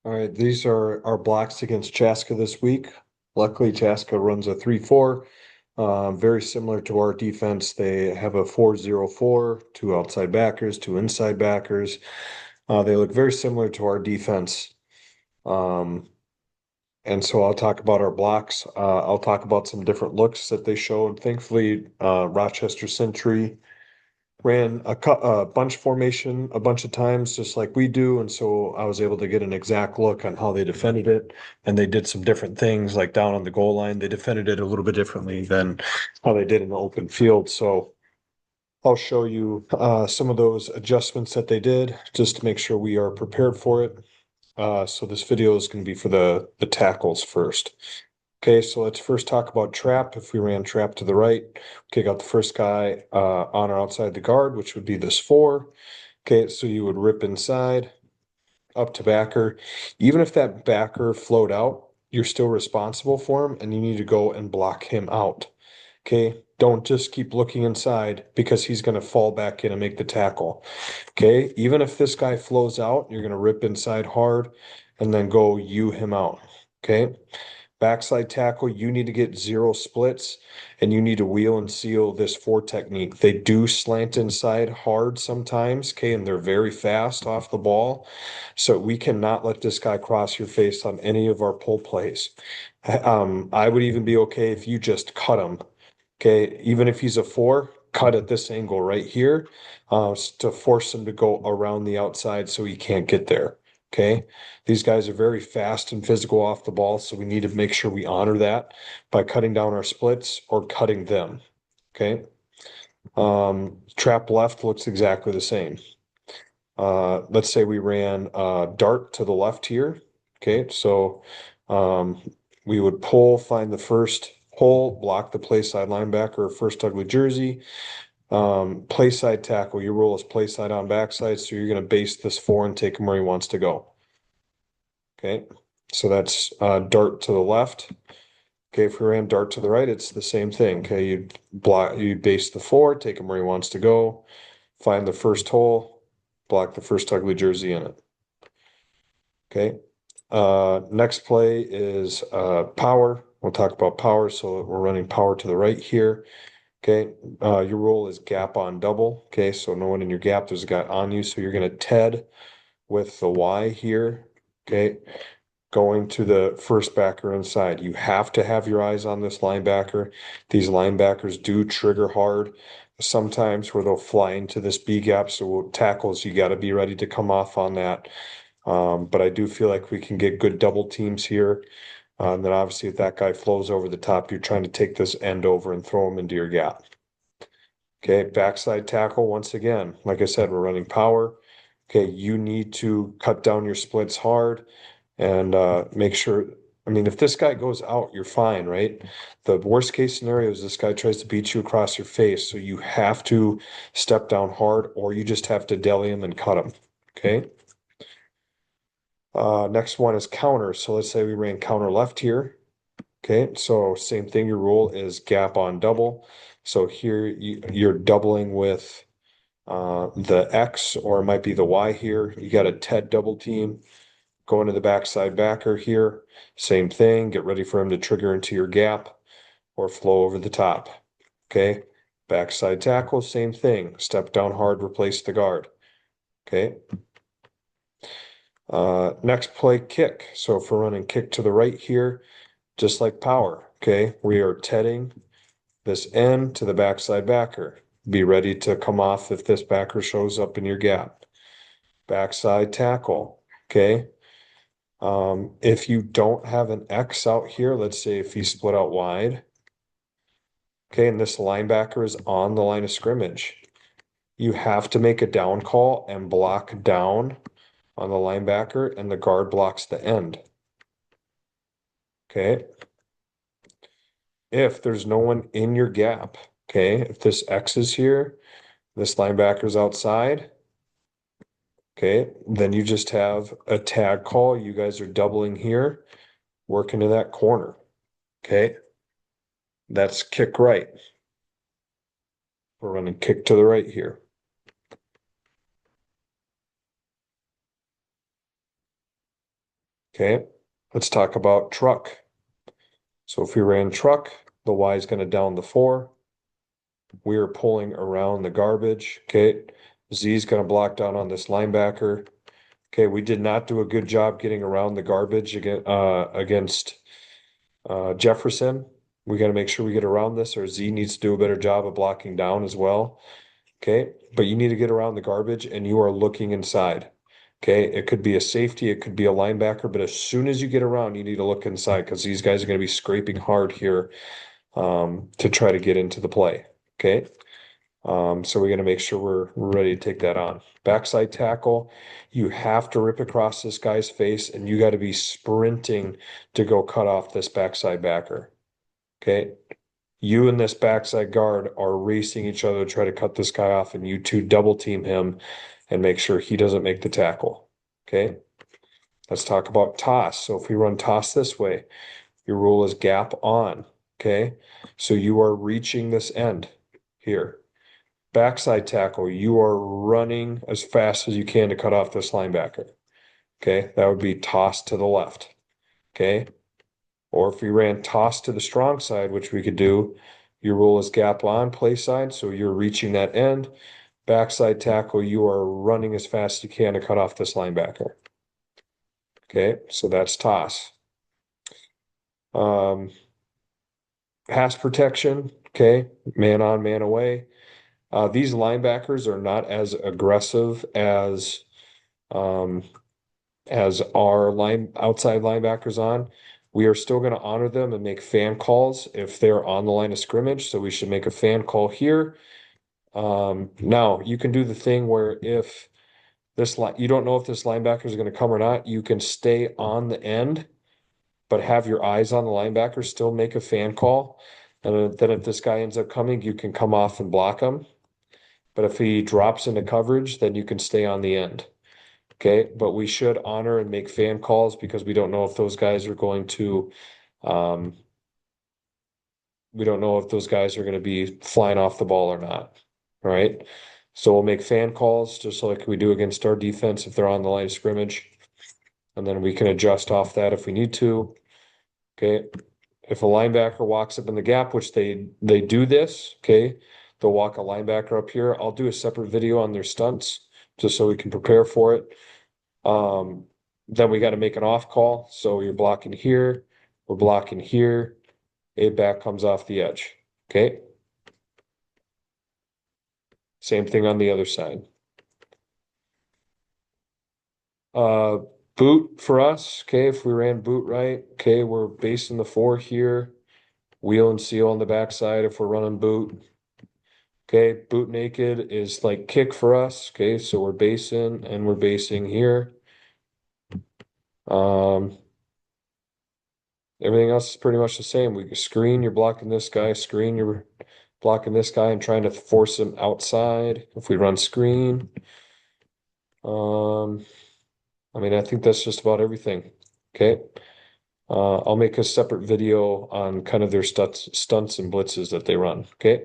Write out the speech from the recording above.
All right, these are our blocks against Chaska this week. Luckily, Chaska runs a 3-4, very similar to our defense. They have a 4-0-4, two outside backers, two inside backers. They look very similar to our defense. Um, and so I'll talk about our blocks. I'll talk about some different looks that they showed. Thankfully, Rochester Century ran a bunch formation a bunch of times, just like we do. And so I was able to get an exact look on how they defended it. And they did some different things, like down on the goal line. They defended it a little bit differently than how they did in the open field. So I'll show you some of those adjustments that they did just to make sure we are prepared for it. So this video is going to be for the tackles first. Okay, so let's first talk about trap. If we ran trap to the right, kick out the first guy on or outside the guard, which would be this four. Okay, so you would rip inside up to backer. Even if that backer flowed out, you're still responsible for him and you need to go and block him out. Okay, don't just keep looking inside because he's going to fall back in and make the tackle. Okay, even if this guy flows out, you're going to rip inside hard and then go him out. Okay. Backside tackle, you need to get zero splits and you need to wheel and seal this four technique. They do slant inside hard sometimes, okay, and they're very fast off the ball. So we cannot let this guy cross your face on any of our pull plays. I would even be okay if you just cut him. Okay, even if he's a four, cut at this angle right here to force him to go around the outside so he can't get there. Okay, these guys are very fast and physical off the ball, so we need to make sure we honor that by cutting down our splits or cutting them. Okay, trap left looks exactly the same. Let's say we ran dart to the left here. Okay, so um, we would pull, find the first hole, block the play side linebacker, first ugly jersey. Play side tackle, your rule is play side on backside, so you're going to base this four and take him where he wants to go. Okay, so that's dart to the left. Okay, if we ran dart to the right, it's the same thing. Okay, you base the four, take him where he wants to go, find the first hole, block the first ugly jersey in it. Okay. Next play is power. We'll talk about power. So we're running power to the right here. Okay. Your rule is gap on double. Okay. So no one in your gap, there's a guy on you. So you're going to TED with the Y here. Okay. Going to the first backer inside. You have to have your eyes on this linebacker. These linebackers do trigger hard sometimes where they'll fly into this B gap. So tackles, you got to be ready to come off on that. But I do feel like we can get good double teams here. And then obviously if that guy flows over the top, you're trying to take this end over and throw him into your gap. Okay, backside tackle once again. Like I said, we're running power. Okay, you need to cut down your splits hard and make sure. I mean, if this guy goes out, you're fine, right? The worst case scenario is this guy tries to beat you across your face. So you have to step down hard or you just have to deli him and cut him. Okay. Next one is counter. So let's say we ran counter left here. Okay, so same thing. Your rule is gap on double. So here you're doubling with the X or it might be the Y here. You got a TED double team. Go into the backside backer here. Same thing. Get ready for him to trigger into your gap or flow over the top. Okay, backside tackle, same thing. Step down hard, replace the guard. Okay. Next play, kick. So if we're running kick to the right here, just like power, okay, we are tedding this end to the backside backer. Be ready to come off if this backer shows up in your gap. Backside tackle, okay. If you don't have an X out here, let's say if he split out wide, okay, and this linebacker is on the line of scrimmage, you have to make a down call and block down on the linebacker, and the guard blocks the end. Okay. If there's no one in your gap, okay, if this X is here, this linebacker's outside, okay, then you just have a tag call. You guys are doubling here, work into that corner. Okay, that's kick right. We're running kick to the right here. Okay, let's talk about truck. So if we ran truck, the Y is going to down the 4. We are pulling around the garbage. Okay, Z is going to block down on this linebacker. Okay, we did not do a good job getting around the garbage against Jefferson. We got to make sure we get around this, or Z needs to do a better job of blocking down as well. Okay, but you need to get around the garbage and you are looking inside. Okay, it could be a safety, it could be a linebacker, but as soon as you get around, you need to look inside because these guys are going to be scraping hard here to try to get into the play. Okay, so we're going to make sure we're ready to take that on. Backside tackle, you have to rip across this guy's face and you got to be sprinting to go cut off this backside backer. Okay, you and this backside guard are racing each other to try to cut this guy off, and you two double team him and make sure he doesn't make the tackle. Okay, let's talk about toss. So if we run toss this way, your rule is gap on. Okay, so you are reaching this end here. Backside tackle, you are running as fast as you can to cut off this linebacker. Okay, that would be toss to the left. Okay, or if we ran toss to the strong side, which we could do, your rule is gap on play side, so you're reaching that end. Backside tackle, you are running as fast as you can to cut off this linebacker. Okay, so that's toss. Um, pass protection, okay, man on, man away. These linebackers are not as aggressive um, as our outside linebackers on. We are still going to honor them and make fan calls if they're on the line of scrimmage. So we should make a fan call here. Now you can do the thing where if this line, you don't know if this linebacker is going to come or not, you can stay on the end, but have your eyes on the linebacker, still make a fan call. And then if this guy ends up coming, you can come off and block him. But if he drops into coverage, then you can stay on the end. Okay, but we should honor and make fan calls because we don't know if those guys are going to, um, we don't know if those guys are going to be flying off the ball or not. All right. So we'll make fan calls just like we do against our defense if they're on the line of scrimmage. And then we can adjust off that if we need to. Okay. If a linebacker walks up in the gap, which they do this, okay, they'll walk a linebacker up here. I'll do a separate video on their stunts just so we can prepare for it. Then we got to make an off call. So you're blocking here, we're blocking here. A back comes off the edge. Okay. Same thing on the other side. Uh, boot for us. Okay. If we ran boot right, okay, we're basing the 4 here. Wheel and seal on the backside if we're running boot. Okay. Boot naked is like kick for us. Okay. So we're basing and we're basing here. Everything else is pretty much the same. We screen, you're blocking this guy, screen, you're blocking this guy and trying to force him outside. If we run screen, I mean, I think that's just about everything. Okay. I'll make a separate video on kind of their stunts and blitzes that they run. Okay.